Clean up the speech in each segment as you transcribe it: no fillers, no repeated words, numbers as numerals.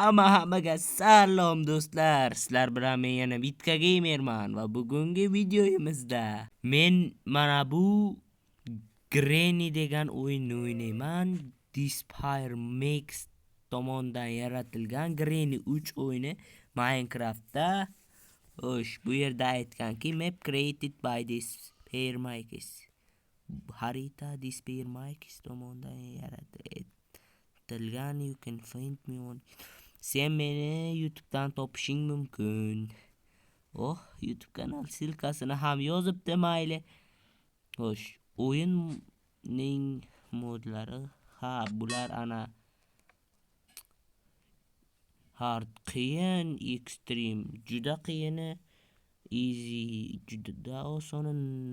Hammaga salom do'stlar. Sizlar bilan men yana Bitka Gamerman va bugungi videoyimizda men mana bu Granny degan o'yinni o'ynayman. Dispire Max tomonidan yaratilgan Granny 3 o'yini Minecraftda. Bu yerda aytganki map created by Dispire Max. Harita Dispire Max tomonidan yaratilgan. You can find me on. Sen meni YouTube'dan topishing mumkin. YouTube kanal silkasini ham yozibdi mayli. O'yinning modlari bular ana hard, qiyin, extreme, juda qiyini, easy, juda oson,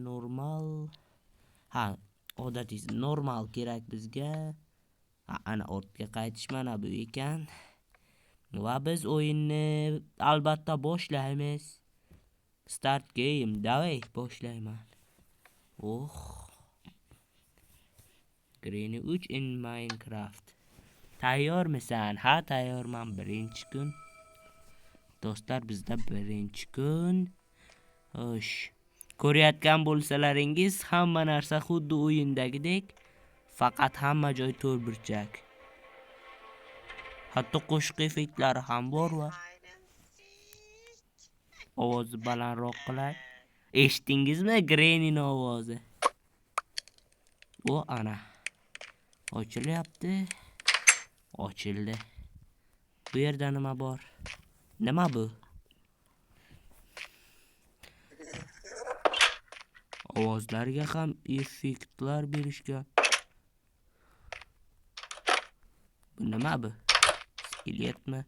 normal. Odatiy normal kerak bizga. Ana ortga qaytish mana bu ekan. Va biz o'yinni albatta boshlaymiz. Start game. Davay boshlayman. Granny 3 in Minecraft. Tayyormisan? Ha, tayyorman. Birinchi kun. Do'stlar, bizda birinchi kun. Ko'rayotgan bo'lsalaringiz, hamma narsa xuddi o'yindagidek. Faqat hamma joy to'rtburchak. Hatto qo'shiq effektlari ham bor va ovozi balandroq qilay. Eshitdingizmi Grannyning ovozi? Ana. Ochilyapti. Ochildi. Bu yerda nima bor? Nima bu? Ovozlarga ham effektlar berishgan. Bu nima bu? Skeletmi?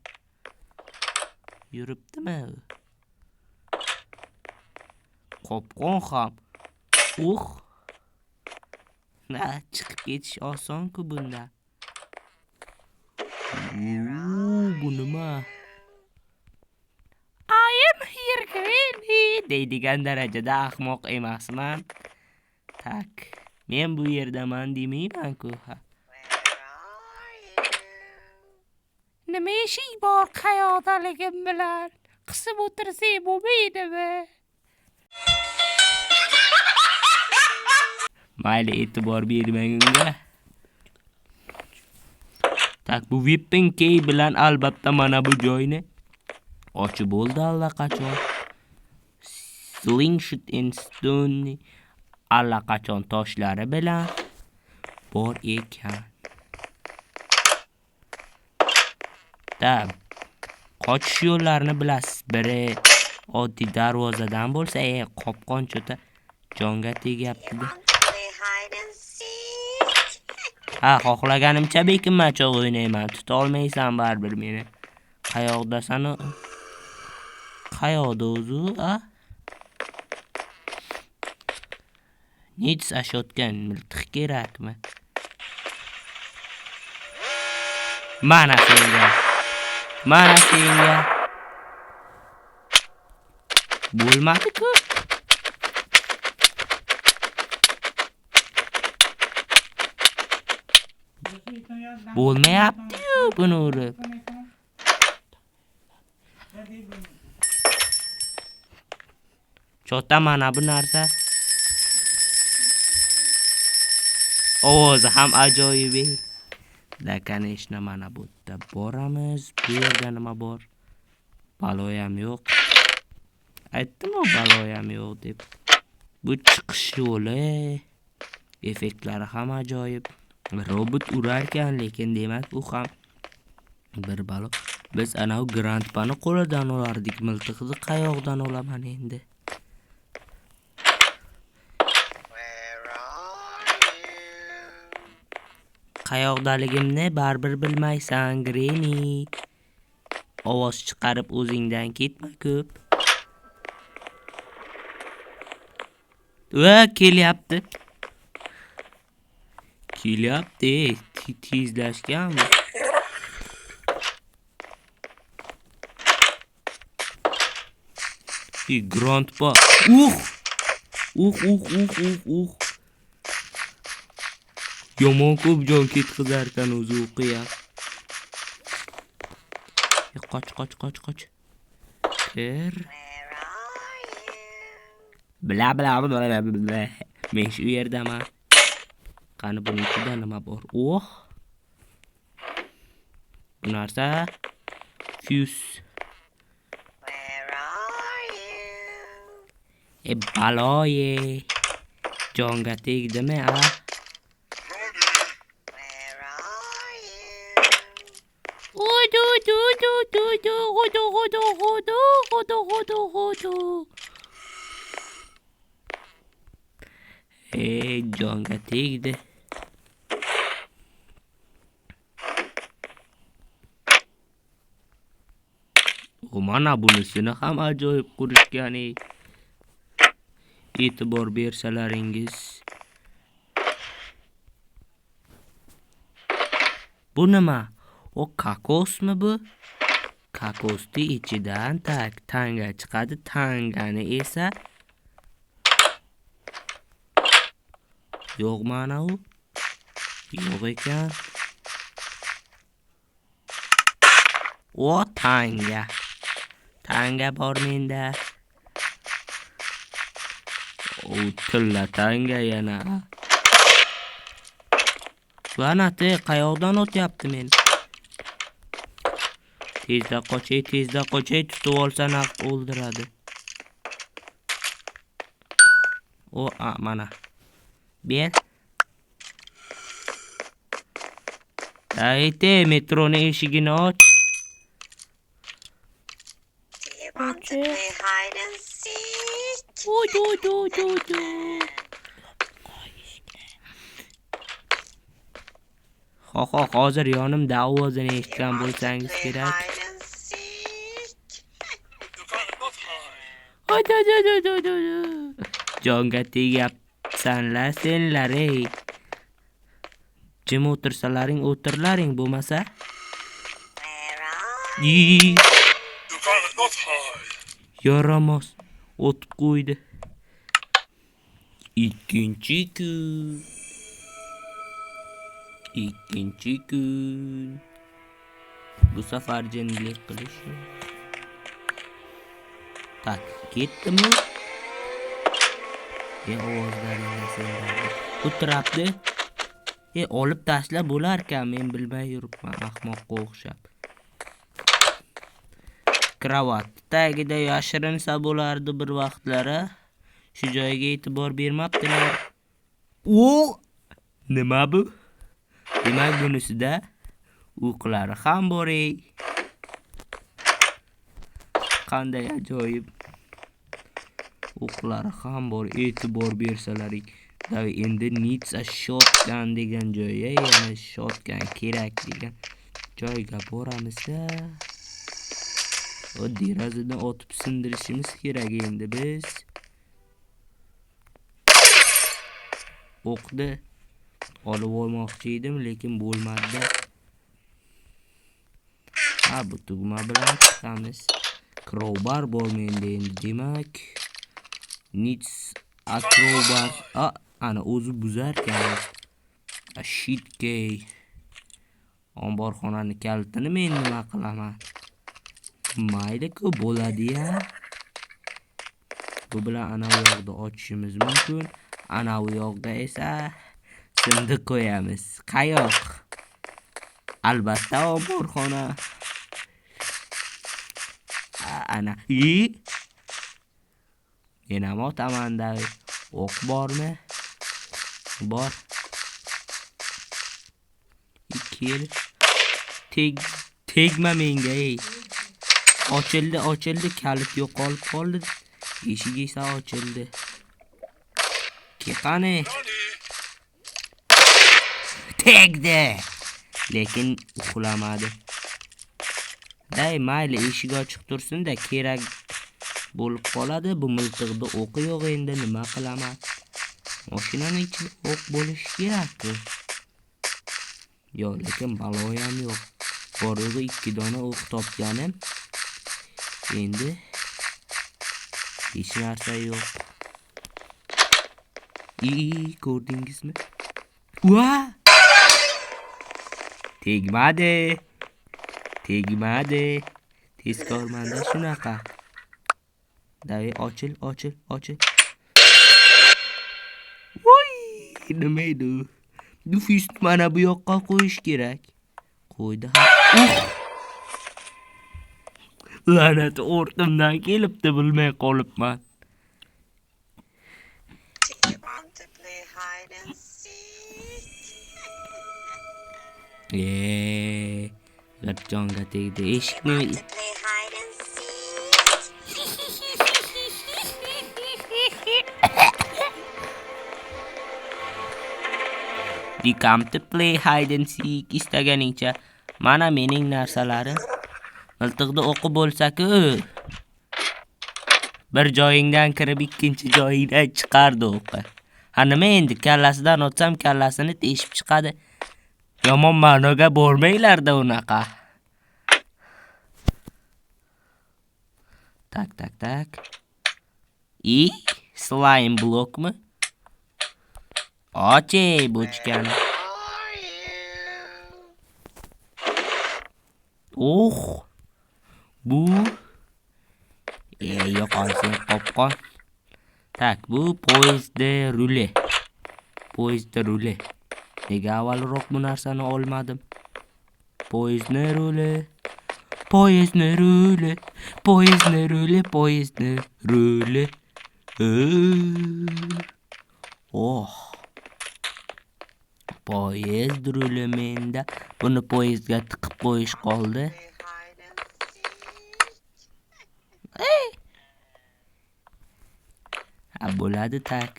Yuribdimi? Qopqon ham. Chiqib ketish oson-ku bunda. Bu nima? I am here Granny deydigan darajada ahmoq emasman. Men bu yerdaman demayman-ku. Nima ishing bor qayoqdaligim bilan? Qisib o'tirsang bo'lmaydimi? Mayli, e'tibor bermang unga. Bu weapon key bilan albatta mana bu joyni ochib bo'ldi allaqachon. Slingshot and stone allaqachon toshlari bilan bor ekan. Qochish yo'llarini bilasiz. Biri oddiy darvozadan bo'lsa, qopqon cho'ta jonga tegyapti. Xohlaganimcha bekinmachoq o'ynayman. Tuta olmaysan baribir meni. Qayoqdasan? Qayoqda o'zi? Needs a shotgun. Miltiq kerakmi? Mana senga. Bo'lmadi-ku. Bo'lmayapti-yu buni urib. Chota mana bu narsa. Ovozi ham ajoyib. Конечно, mana bu yerda boramiz. Bu yerda nima bor? Baloyam yo'q. Aytdim-ku, baloyam yo'q deb. Bu chiqish yo'li. Effektlari ham ajoyib. Robot urar ekan, lekin demak u ham bir balo. Biz ana u grandpani qo'lidan olardik, miltiqni qayoqdan olaman endi? Qayoqdaligimni baribir bilmaysan, Granny. Ovoz chiqarib o'zingdan ketma ko'p. Kelyapti. Tezlashganmi? Grandpa. Yomon ko'p jon ketkizarkan o'zi o'qiya. Qoch. Kir. Bla. Men shu yerdaman. Qani buning ichida nima bor? Oh. Bu narsa fuse. Baloye. Jonga tegdimi, a? Jonga tegdi. Mana bunisini ham ajoyib qurishgan. E'tibor bersalaringiz. Bu nima? O kokosmi bu? Kokosni ichidan tanga chiqadi. Tangani esa yo'q mana u. Yo'q ekan. O tanga. Tanga bor menda. O tilla tanga yana. Lanati qayoqdan o'tyapti men? Tezda qochay, tutib olsa naq o'ldiradi. O, mana. Ber. Ayte, metroni eshigini och. Hozir yonimda ovozini eshitgan bo'lsangiz kerak. Jonga tegapsanlar senlar, ey. Jim o'tirsalaring o'tirlaring bo'lmasa. Yaramaz. O'tib qo'ydi. Ikkinchi kun. Bu safar jinnilik qilish. Tak, ketdimi? Ovozlaringni senlardi. O'tirapti. Olib tashlab bo'larkan, men bilmay yuribman, ahmoqqa o'xshab. Kravat tagida yashirinsa bo'lardi bir vaqtlari. Shu joyga e'tibor bermabdilar. Nima bu? Demak bunisida o'qlari ham bor. Qanday ajoyib. O'qlari ham bor, e'tibor bersalaring. Endi needs a shotgun degan joyga, yana shotgun kerak degan joyga boramiz. O derazadan otib sindirishimiz kerak endi biz. O'qni olib olmoqchi edim, lekin bo'lmadi. Bu tugma bilan chiqamiz. Crowbar bor menda endi demak. Needs a crowbar. Ana o'zi buzarkan. Shit key. Omborxonani kalitini men nima qilaman? Mayli-ku, bo'ladi-ya. Bu bilan ana bu yoqda ochishimiz mumkin. Ana bu yoqda esa sindiq qo'yamiz. Qayoq? Albatta omborxona. Ana. Men ham otamanda. O'q bormi? Bor. Kel. Tegma menga, ey. Ochildi, kalit yo'qolib qoldi. Eshik esa ochildi. Qani? Tegdi. Lekin uxlamadi. Mayli, eshik ochiq tursin-da, kerak bo'lib qoladi. Bu miltiqda o'qi yo'q, endi nima qilaman? Mashinaning ichida o'q bo'lishi kerak-ku. Yo'q, lekin baloyam yo'q. Borug'i 2 dona o'q topganim. Endi hech narsa yo'q. Ko'rdingizmi? Tegmadi. Tezkormanda shunaqa. Davey ochil. Voy, nima edi? Dufist mana bu yoqqa qo'yish kerak. Qo'ydi ham. La'nat o'rtimdan kelibdi, bilmay qolibman. G'irjonga tegdi. Eshikni You come to play hide and seek istaganingcha. Mana mening narsalarim. Miltiqda o'qi bo'lsa-ku. Bir joyingdan kirib ikkinchi joyingdan chiqardi o'qi. Ha nima endi kallasidan otsam kallasini teshib chiqadi. Yomon ma'noga bormanglar-da unaqa. Tak. Slime blokmi? Ochey bochkani. Bu yo'qolsin qopqon. Tak, bu poyezdda ruli. Nega avvalroq bu narsani olmadim? Poyezdni ruli. Poyezdni ruli. Poyezd ruli menda. Buni poyezdga tiqib qo'yish qoldi. Bo'ladi tak.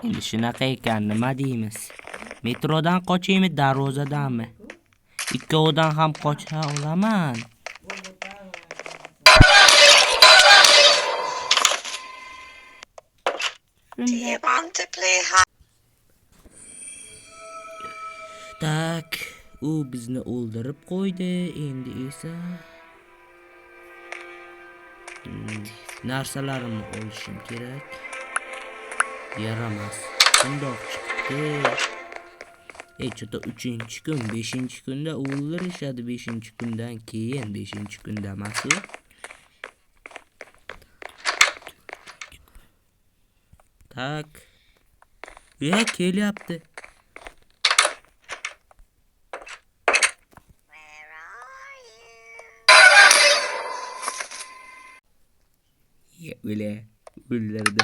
Endi shunaqa ekan, nima deymiz? Metrodan qochaymi, darvozadanmi? Ikkovidan ham qocha olaman. Tak, u bizni o'ldirib qo'ydi. Endi esa narsalarimni olishim kerak. Yaramas. Bundoq chiqdi. Chota 3-kun, 5-kunda o'ldirishadi, 5-kundan keyin, 5-kunda emas. Tak. Kelyapti. O'ldirdi.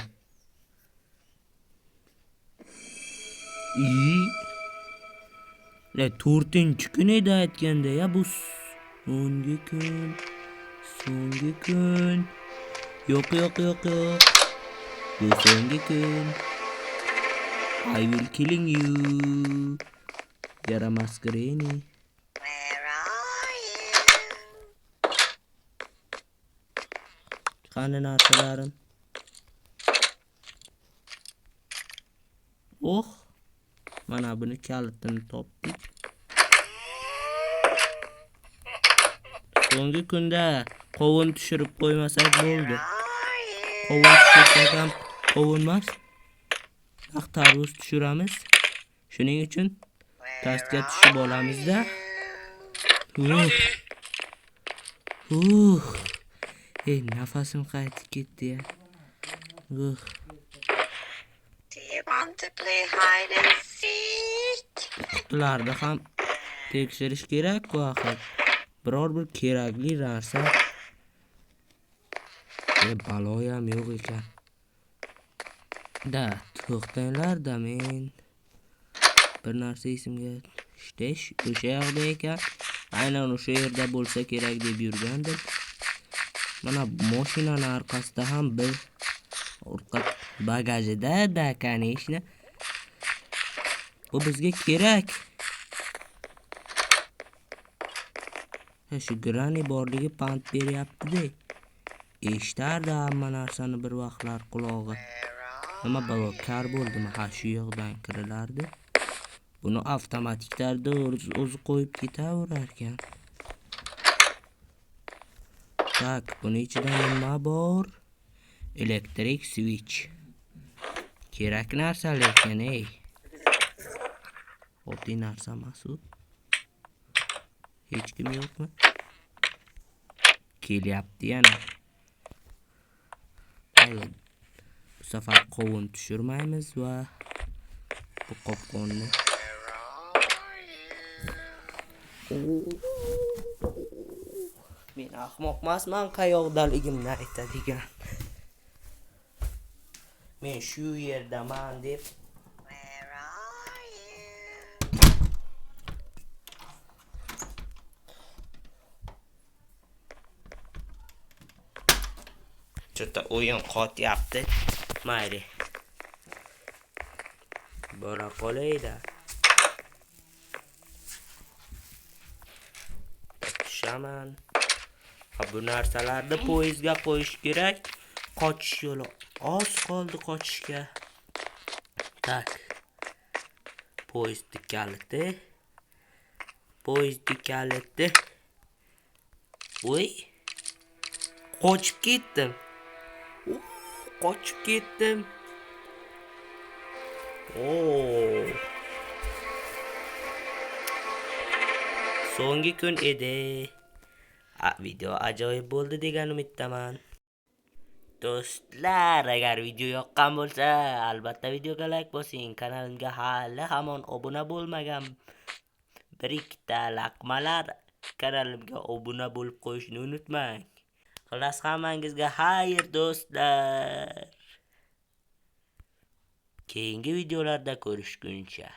To'rtinchi kun edi aytganda ya bu so'nggi kun. Yo'q. Bu so'nggi kun. I will killing you. Yaramas Granny. Qani narsalarim? Mana buni kalitini topdik. So'nggi kunda qovun tushirib qo'ymasak bo'ldi. Qovun tushirsak ham qovun emas. Tarvuz tushiramiz. Shuning uchun pastga tushib olamizda. Nafasim qaytib ketdi ya. Qutilarda ham tekshirish kerak-ku axir. Biror bir kerakli narsa. Baloyam yo'q ekan. To'xtanglar-da, men bir narsa esimga tushdi. O'sha yoqda ekan. Aynan o'sha yerda bo'lsa kerak deb yurgandim. Mana mashinaning orqasida ham bir orqa bagajida kanishni. Bu bizga kerak. Shu Granny borligi pand beryapti-da. Eshitardi hamma narsani bir vaqtlar qulog'i. Nima balo kar bo'ldimi? Shu yoqdan kirilardi. Buni avtomatiklarda o'zi qo'yib ketaverar ekan. Tak, buni ichida nima bor? Elektrik switch. Kerak narsa lekin, Oddiy narsa emas u. Hech kim yo'qmi? kelyapti yana. Mayli. Bu safar qovun tushirmaymiz va bu qopqonni men ahmoq emasman, qayoqdaligimni aytadigan. Men shu yerdaman deb Chota o'yin qotyapti. Mayli. Bora qolayda. Tushaman. Bu narsalarni poyezdga qo'yish kerak. Qochish yo'li oz qoldi qochishga. Tak. Poyezdni kaliti. Voy. Qochib ketdim. So'nggi kun edi. Video ajoyib bo'ldi degan umiddaman. Do'stlar, agar video yoqqan bo'lsa, albatta videoga like bosing. Kanalimga hali hamon obuna bo'lmagan bir ikkita laqmalar kanalimga obuna bo'lib qo'yishni unutmang. Xullas, hammangizga xayr do'stlar. Keyingi videolarda ko'rishguncha